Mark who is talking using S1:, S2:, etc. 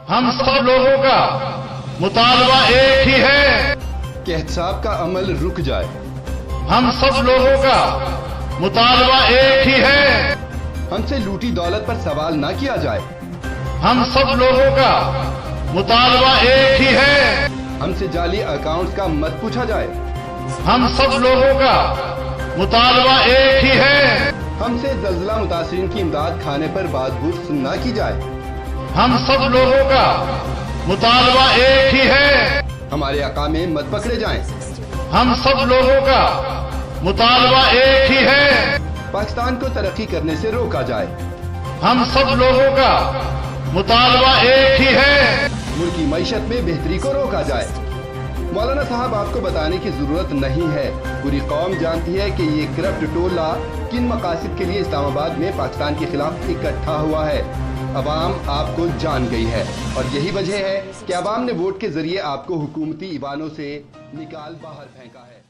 S1: हम सब लोगों का मुतालबा एक ही है
S2: कि एहतसाब का अमल रुक जाए।
S1: हम सब लोगों का मुतालबा एक ही है
S2: हमसे लूटी दौलत पर सवाल ना किया जाए।
S1: हम सब लोगों का मुतालबा एक ही है
S2: हमसे जाली अकाउंट्स का मत पूछा जाए।
S1: हम सब लोगों का मुतालबा एक ही है
S2: हमसे जल्जला मुतासिरीन की इमदाद खाने पर बात ना की जाए।
S1: हम सब लोगों का मुतालबा एक ही है
S2: हमारे आका में मत पकड़े जाएं।
S1: हम सब लोगों का मुतालबा एक ही है
S2: पाकिस्तान को तरक्की करने से रोका जाए।
S1: हम सब लोगों का मुतालबा एक ही है
S2: मुल्क की मईशत में बेहतरी को रोका जाए। मौलाना साहब, आपको बताने की जरूरत नहीं है, पूरी कौम जानती है कि ये करप्ट टोला किन मकासद के लिए इस्लामाबाद में पाकिस्तान के खिलाफ इकट्ठा हुआ है। अवाम आपको जान गई है और यही वजह है कि अवाम ने वोट के जरिए आपको हुकूमती ईवानों से निकाल बाहर फेंका है।